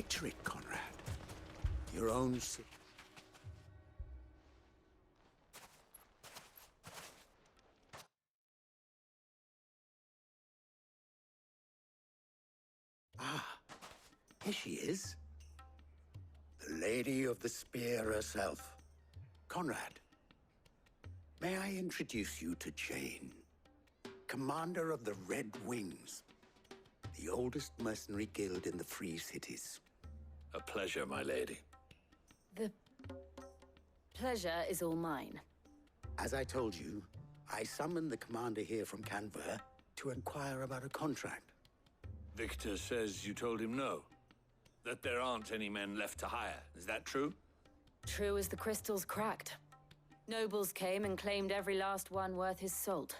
Picture it, Conrad. Your own city. Ah, here she is. The Lady of the Spear herself. Conrad, may I introduce you to Jane, commander of the Red Wings, the oldest mercenary guild in the Free Cities. A pleasure, my lady. The pleasure is all mine. As I told you, I summoned the commander here from Canver to inquire about a contract. Victor says you told him no. That there aren't any men left to hire. Is that true? True as the crystals cracked. Nobles came and claimed every last one worth his salt.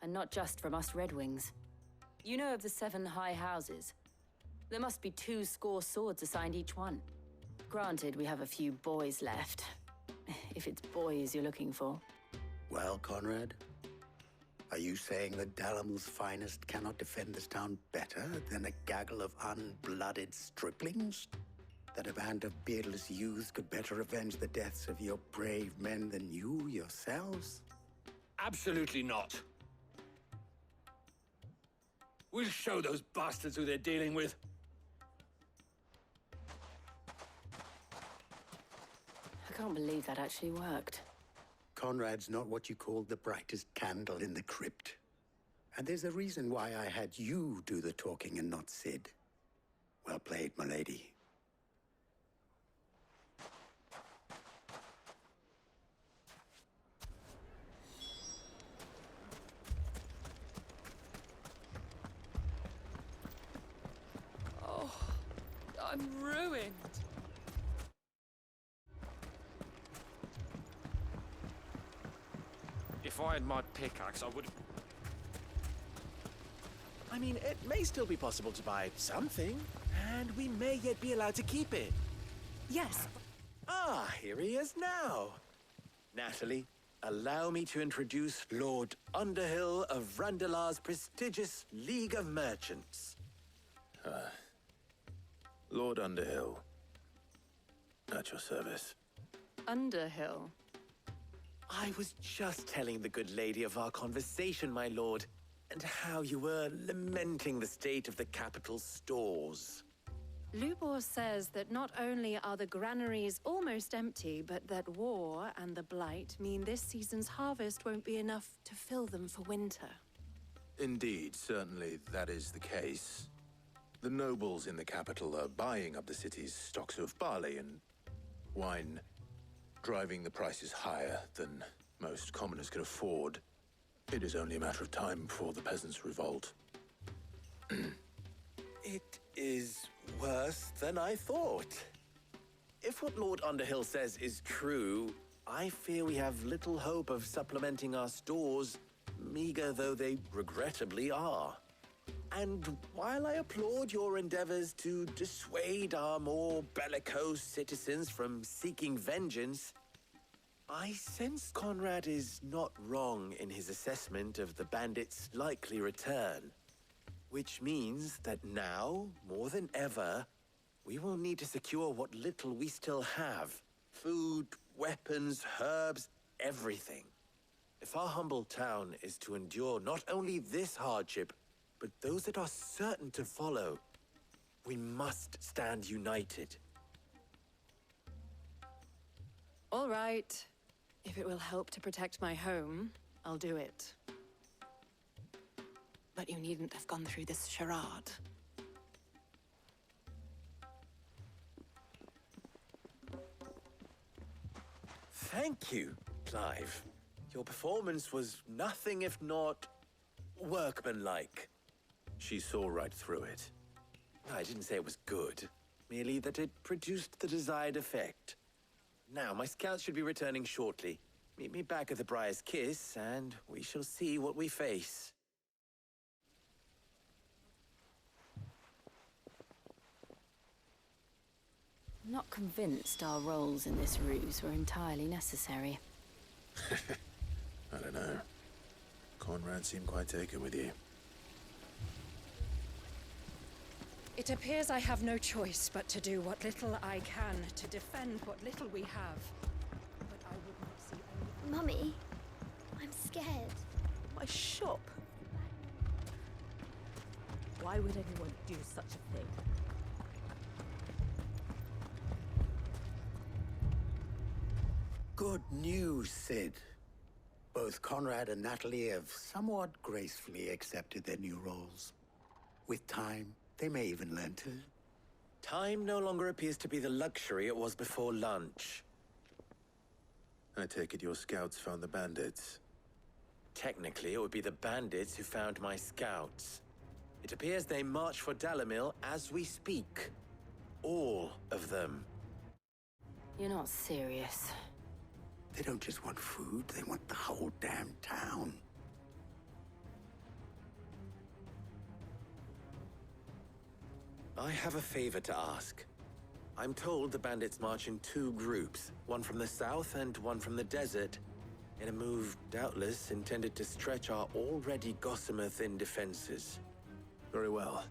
And not just from us Red Wings. You know of the 7 high houses. There must be 2 swords assigned each one. Granted, we have a few boys left. If it's boys you're looking for. Well, Conrad, are you saying that Dalamul's finest cannot defend this town better than a gaggle of unblooded striplings? That a band of beardless youths could better avenge the deaths of your brave men than you yourselves? Absolutely not. We'll show those bastards who they're dealing with. I can't believe that actually worked. Conrad's not what you call the brightest candle in the crypt. And there's a reason why I had you do the talking and not Sid. Well played, my lady. Oh, I'm ruined. If I had my pickaxe, I would... I mean, it may still be possible to buy something, and we may yet be allowed to keep it. Yes. Ah, here he is now. Natalie, allow me to introduce Lord Underhill of Randalar's prestigious League of Merchants. Lord Underhill. At your service. Underhill. I was just telling the good lady of our conversation, my lord, and how you were lamenting the state of the capital's stores. Lubor says that not only are the granaries almost empty, but that war and the blight mean this season's harvest won't be enough to fill them for winter. Indeed, certainly that is the case. The nobles in the capital are buying up the city's stocks of barley and wine, driving the prices higher than most commoners can afford. It is only a matter of time before the peasants revolt. It is worse than I thought. If what Lord Underhill says is true, I fear we have little hope of supplementing our stores, meager though they regrettably are. And while I applaud your endeavors to dissuade our more bellicose citizens from seeking vengeance, I sense Conrad is not wrong in his assessment of the bandits' likely return. Which means that now, more than ever, we will need to secure what little we still have. Food, weapons, herbs, everything. If our humble town is to endure not only this hardship, but those that are certain to follow, we must stand united. All right. If it will help to protect my home, I'll do it. But you needn't have gone through this charade. Thank you, Clive. Your performance was nothing if not workmanlike. She saw right through it. I didn't say it was good, merely that it produced the desired effect. Now, my scouts should be returning shortly. Meet me back at the Briar's Kiss, and we shall see what we face. I'm not convinced our roles in this ruse were entirely necessary. I don't know. Conrad seemed quite taken with you. It appears I have no choice but to do what little I can to defend what little we have. But I would not see any... Mummy, I'm scared. My shop? Why would anyone do such a thing? Good news, Sid. Both Conrad and Natalie have somewhat gracefully accepted their new roles. With time, they may even learn to. Time no longer appears to be the luxury it was before lunch. I take it your scouts found the bandits. Technically, it would be the bandits who found my scouts. It appears they march for Dalamil as we speak. All of them. You're not serious. They don't just want food, they want the whole damn town. I have a favor to ask. I'm told the bandits march in two groups, one from the south and one from the desert, in a move doubtless intended to stretch our already gossamer-thin defenses. Very well.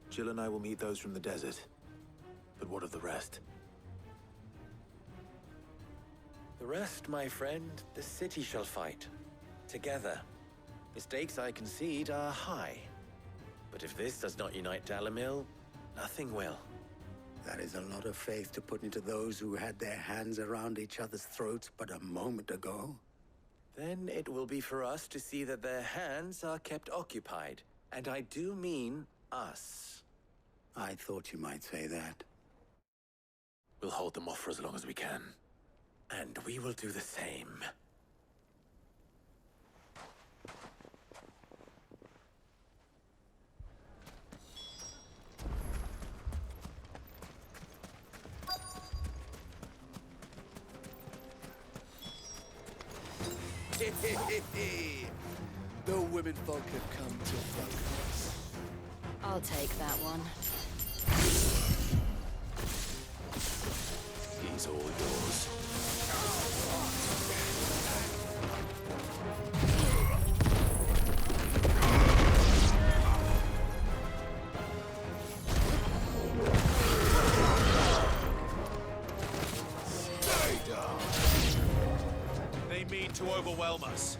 Jill and I will meet those from the desert. But what of the rest? The rest, my friend, the city shall fight. Together. The stakes, I concede, are high. But if this does not unite Dalamil, nothing will. That is a lot of faith to put into those who had their hands around each other's throats but a moment ago. Then it will be for us to see that their hands are kept occupied. And I do mean us. I thought you might say that. We'll hold them off for as long as we can. And we will do the same. The women folk have come to welcome us. I'll take that one. He's all yours. Stay down. They mean to overwhelm us.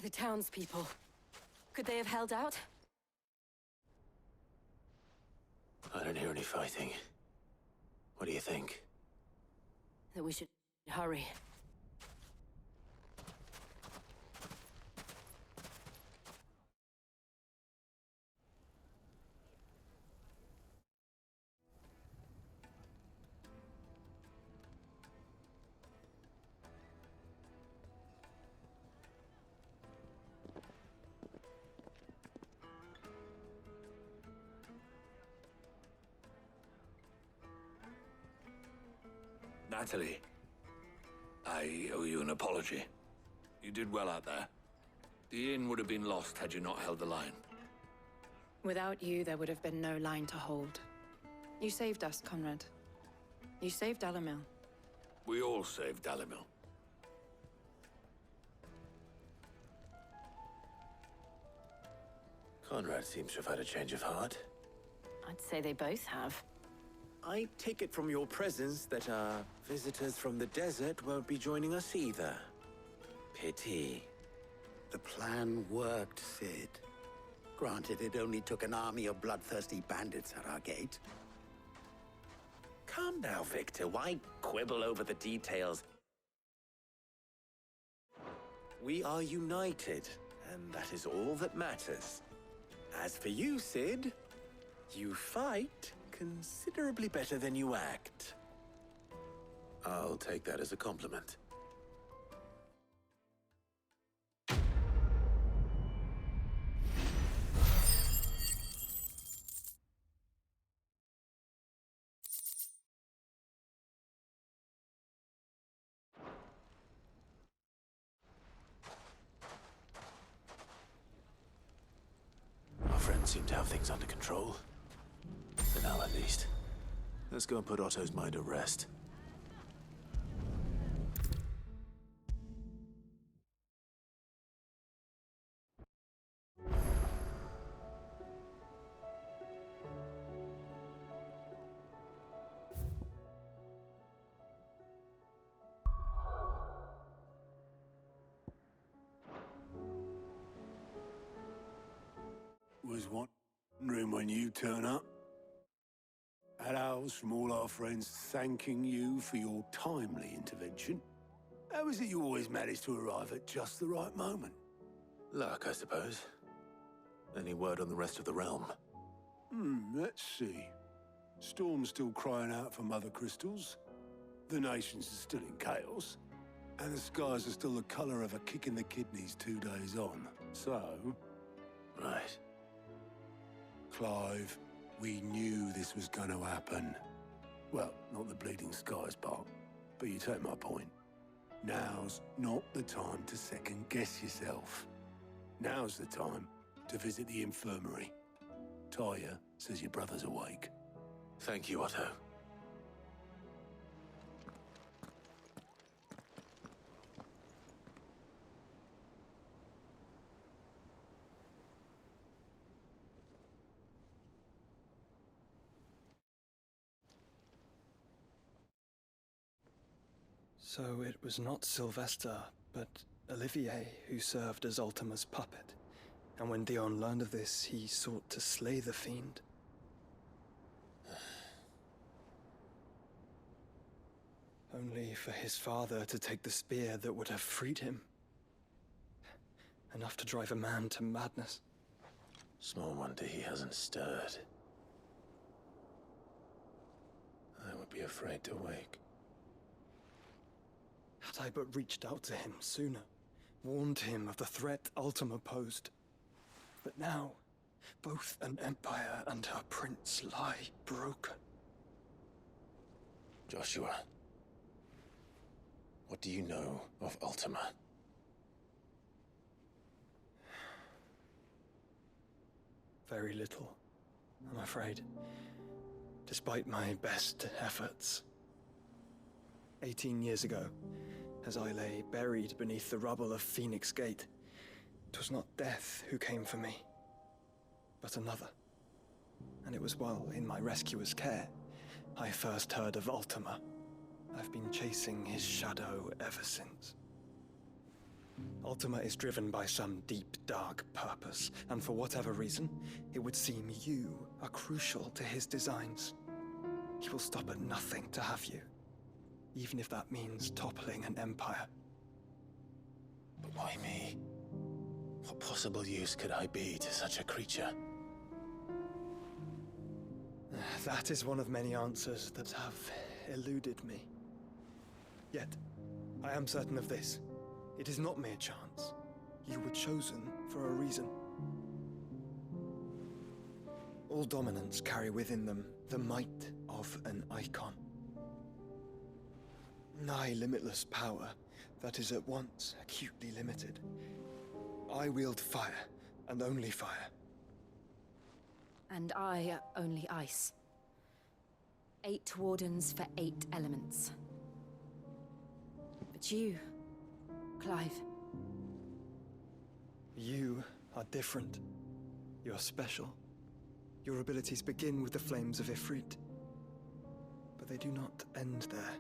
The townspeople. Could they have held out? I don't hear any fighting. What do you think? That we should hurry. Natalie, I owe you an apology. You did well out there. The inn would have been lost had you not held the line. Without you, there would have been no line to hold. You saved us, Conrad. You saved Alamil. We all saved Dalimil. Conrad seems to have had a change of heart. I'd say they both have. I take it from your presence that our visitors from the desert won't be joining us either. Pity. The plan worked, Sid. Granted, it only took an army of bloodthirsty bandits at our gate. Calm now, Victor. Why quibble over the details? We are united, and that is all that matters. As for you, Sid, you fight considerably better than you act. I'll take that as a compliment. Our friends seem to have things under control. For now, at least. Let's go and put Otto's mind at rest. Was wondering when you turn up. Hellos from all our friends thanking you for your timely intervention. How is it you always manage to arrive at just the right moment? Luck, I suppose. Any word on the rest of the realm? Let's see. Storm's still crying out for mother crystals. The nations are still in chaos. And the skies are still the color of a kick in the kidneys 2 days on. So... Right. Clive, we knew this was going to happen. Well, not the bleeding skies part, but you take my point. Now's not the time to second-guess yourself. Now's the time to visit the infirmary. Talia says your brother's awake. Thank you, Otto. So it was not Sylvester, but Olivier who served as Ultima's puppet. And when Dion learned of this, he sought to slay the fiend. Only for his father to take the spear that would have freed him. Enough to drive a man to madness. Small wonder he hasn't stirred. I would be afraid to wake. Had I but reached out to him sooner, warned him of the threat Ultima posed. But now, both an empire and her prince lie broken. Joshua, what do you know of Ultima? Very little, I'm afraid. Despite my best efforts. 18 years ago, as I lay buried beneath the rubble of Phoenix Gate, 'twas not death who came for me, but another. And it was while in my rescuer's care, I first heard of Ultima. I've been chasing his shadow ever since. Ultima is driven by some deep, dark purpose, and for whatever reason, it would seem you are crucial to his designs. He will stop at nothing to have you, even if that means toppling an empire. But why me? What possible use could I be to such a creature? That is one of many answers that have eluded me. Yet, I am certain of this. It is not mere chance. You were chosen for a reason. All dominants carry within them the might of an icon. Nigh limitless power that is at once acutely limited. I wield fire, and only fire. And I only ice. 8 wardens for 8 elements. But you, Clive. You are different. You're special. Your abilities begin with the flames of Ifrit. But they do not end there.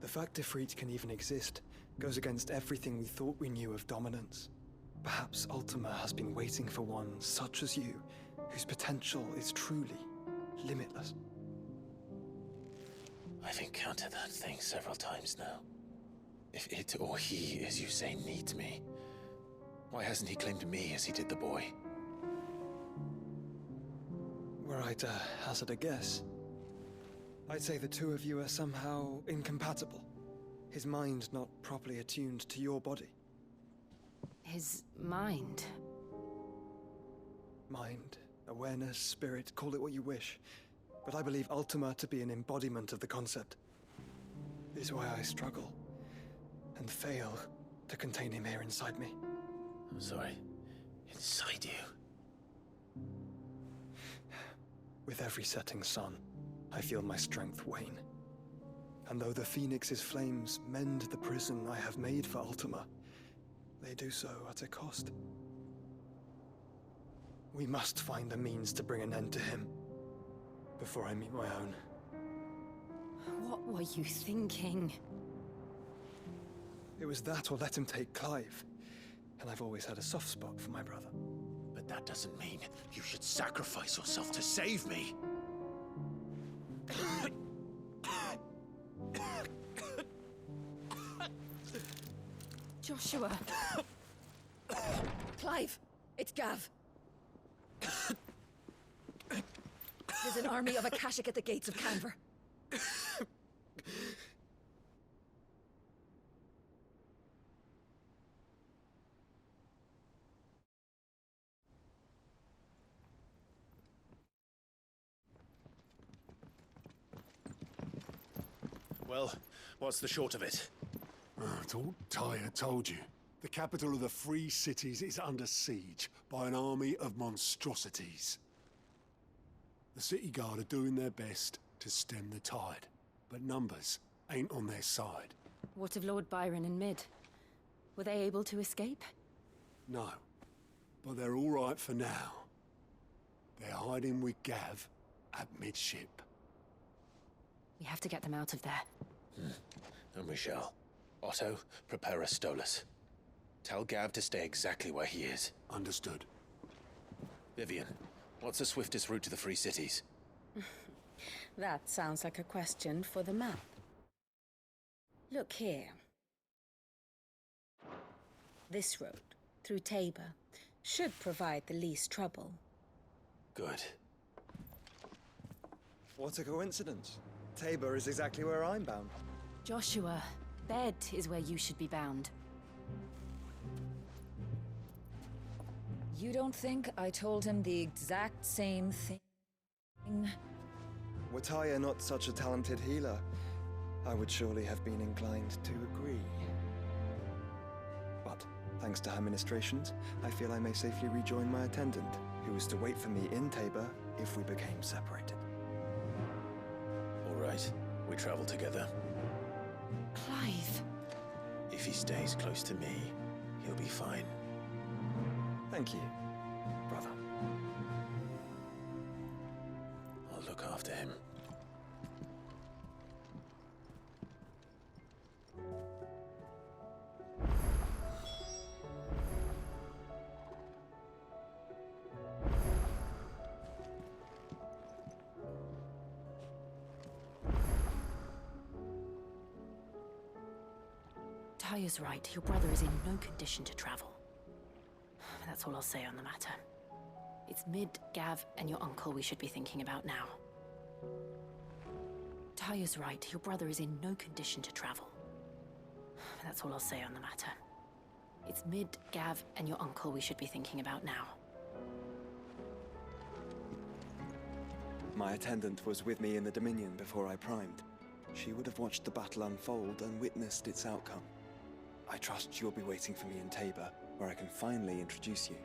The fact Ifrit can even exist goes against everything we thought we knew of dominance. Perhaps Ultima has been waiting for one such as you, whose potential is truly limitless. I've encountered that thing several times now. If it or he, as you say, needs me, why hasn't he claimed me as he did the boy? Were I to hazard a guess, I'd say the two of you are somehow incompatible. His mind not properly attuned to your body. His mind? Mind, awareness, spirit, call it what you wish. But I believe Ultima to be an embodiment of the concept. This is why I struggle and fail to contain him here inside me. I'm sorry. Inside you? With every setting sun, I feel my strength wane. And though the Phoenix's flames mend the prison I have made for Ultima, they do so at a cost. We must find a means to bring an end to him before I meet my own. What were you thinking? It was that or let him take Clive. And I've always had a soft spot for my brother. But that doesn't mean you should sacrifice yourself to save me. Joshua! Clive! It's Gav! There's an army of Akashic at the gates of Canver. Well, what's the short of it? I thought Tyre told you. The capital of the Free Cities is under siege by an army of monstrosities. The City Guard are doing their best to stem the tide, but numbers ain't on their side. What of Lord Byron and Mid? Were they able to escape? No, but they're all right for now. They're hiding with Gav at midship. We have to get them out of there. And we shall. Otto, prepare a Stolas. Tell Gav to stay exactly where he is. Understood. Vivian, what's the swiftest route to the Free Cities? That sounds like a question for the map. Look here. This road, through Tabor, should provide the least trouble. Good. What a coincidence. Tabor is exactly where I'm bound. Joshua, bed is where you should be bound. You don't think I told him the exact same thing? Were Tyre not such a talented healer, I would surely have been inclined to agree. But, thanks to her ministrations, I feel I may safely rejoin my attendant, who was to wait for me in Tabor if we became separated. All right, we travel together. Clive! If he stays close to me, he'll be fine. Thank you, brother. I'll look after him. Taya's right. Your brother is in no condition to travel. That's all I'll say on the matter. It's Mid, Gav, and your uncle we should be thinking about now. Taya's right. Your brother is in no condition to travel. That's all I'll say on the matter. It's Mid, Gav, and your uncle we should be thinking about now. My attendant was with me in the Dominion before I primed. She would have watched the battle unfold and witnessed its outcome. I trust you'll be waiting for me in Tabor, where I can finally introduce you.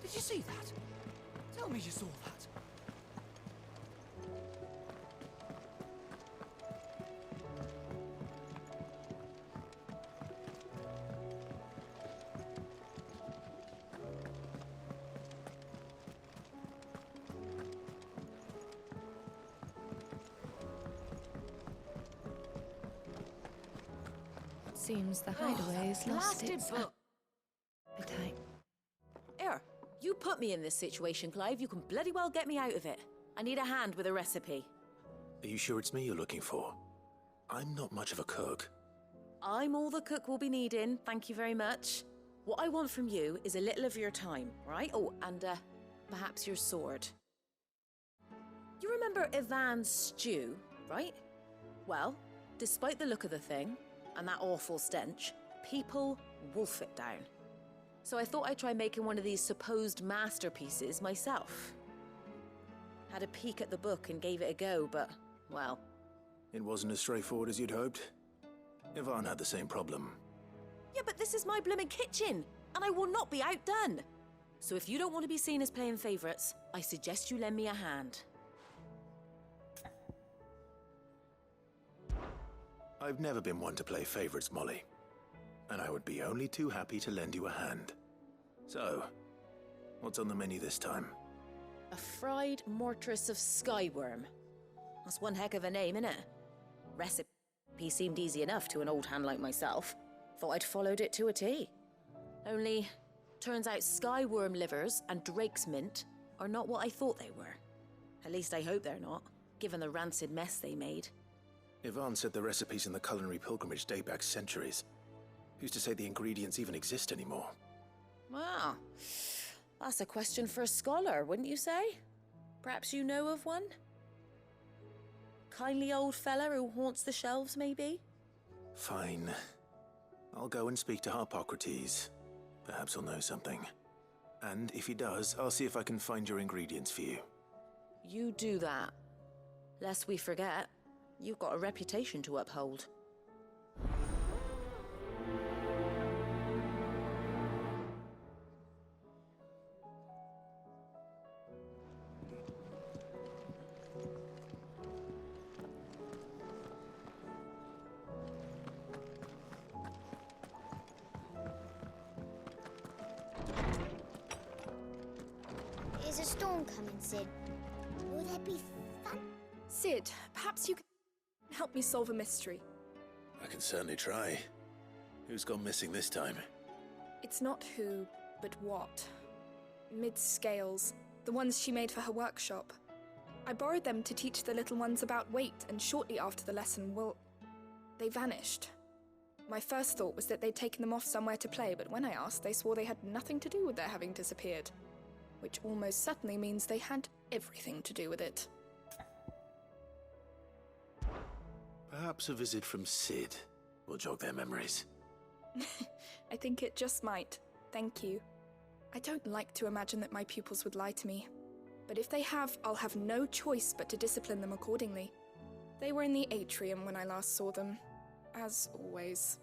Did you see that? Tell me you saw that. Seems the hideaway's lost its appetite. Here, you put me in this situation, Clive. You can bloody well get me out of it. I need a hand with a recipe. Are you sure it's me you're looking for? I'm not much of a cook. I'm all the cook will be needing, thank you very much. What I want from you is a little of your time, right? Oh, and perhaps your sword. You remember Ivan's stew, right? Well, despite the look of the thing, and that awful stench, people wolf it down. So I thought I'd try making one of these supposed masterpieces myself. Had a peek at the book and gave it a go, but, well... It wasn't as straightforward as you'd hoped. Ivan had the same problem. Yeah, but this is my blooming kitchen, and I will not be outdone. So if you don't want to be seen as playing favourites, I suggest you lend me a hand. I've never been one to play favorites, Molly. And I would be only too happy to lend you a hand. So, what's on the menu this time? A fried mortress of skyworm. That's one heck of a name, innit? Recipe seemed easy enough to an old hand like myself. Thought I'd followed it to a T. Only, turns out skyworm livers and drake's mint are not what I thought they were. At least I hope they're not, given the rancid mess they made. Ivan said the recipes in the culinary pilgrimage date back centuries. Who's to say the ingredients even exist anymore? Well, that's a question for a scholar, wouldn't you say? Perhaps you know of one? Kindly old fella who haunts the shelves, maybe? Fine. I'll go and speak to Harpocrates. Perhaps he'll know something. And if he does, I'll see if I can find your ingredients for you. You do that. Lest we forget, you've got a reputation to uphold. Is a storm coming, Sid? Will there be fun? Sid, perhaps you can help me solve a mystery. I can certainly try. Who's gone missing this time? It's not who, but what. Mid's scales, the ones she made for her workshop. I borrowed them to teach the little ones about weight, and shortly after the lesson, well, they vanished. My first thought was that they'd taken them off somewhere to play, but when I asked, they swore they had nothing to do with their having disappeared. which almost certainly means they had everything to do with it. Perhaps a visit from Sid will jog their memories. I think it just might. Thank you. I don't like to imagine that my pupils would lie to me. But if they have, I'll have no choice but to discipline them accordingly. They were in the atrium when I last saw them, as always.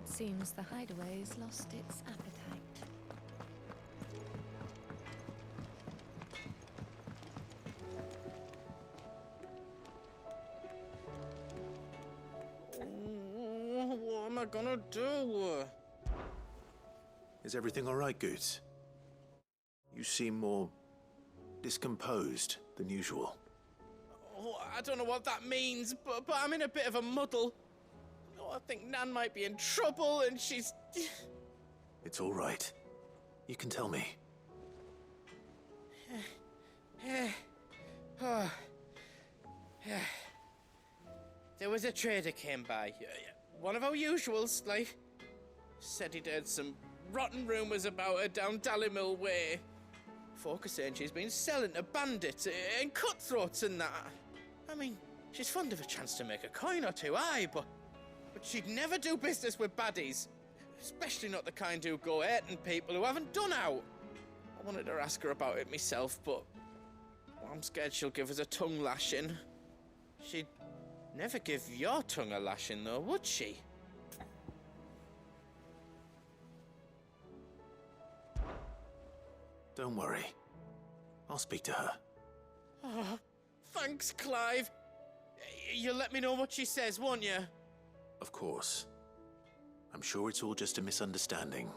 Seems the hideaway's lost its appetite. What am I gonna do? Is everything all right, Goots? You seem more discomposed than usual. Oh, I don't know what that means, but I'm in a bit of a muddle. Oh, I think Nan might be in trouble, and she's... It's all right. You can tell me. There was a trader came by. One of our usuals, like. Said he'd heard some rotten rumours about her down Dallymill Way. Folk are saying she's been selling to bandits and cutthroats and that. I mean, she's fond of a chance to make a coin or two, aye, but she'd never do business with baddies. Especially not the kind who go hurting people who haven't done out. I wanted to ask her about it myself, but I'm scared she'll give us a tongue lashing. She'd never give your tongue a lashing, though, would she? Don't worry. I'll speak to her. Oh, thanks, Clive. You'll let me know what she says, won't you? Of course. I'm sure it's all just a misunderstanding.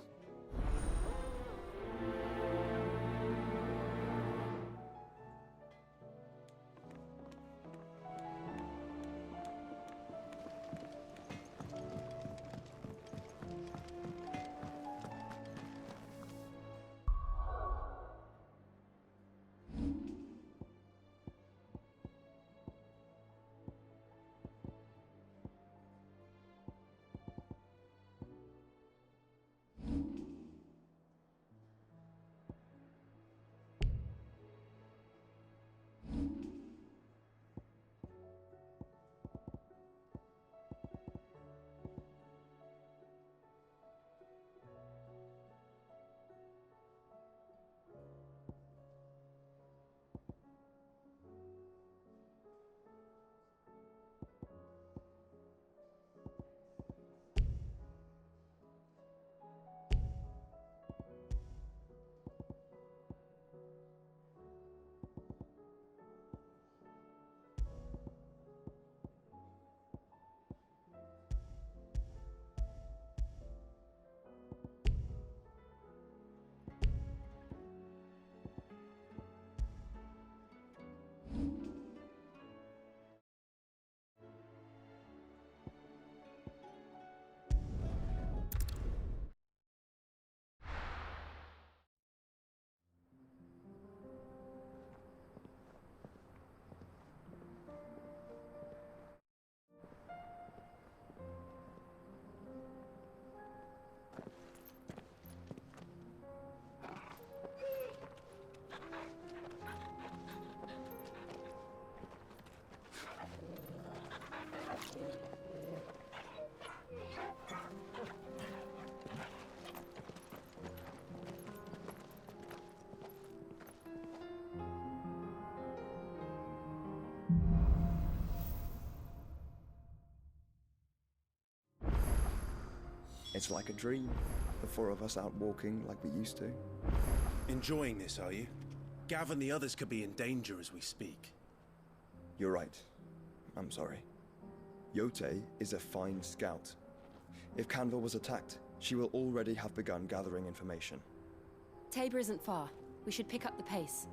It's like a dream. The four of us out walking like we used to. Enjoying this, are you? Gav and the others could be in danger as we speak. You're right. I'm sorry. Yote is a fine scout. If Canville was attacked, she will already have begun gathering information. Tabor isn't far. We should pick up the pace.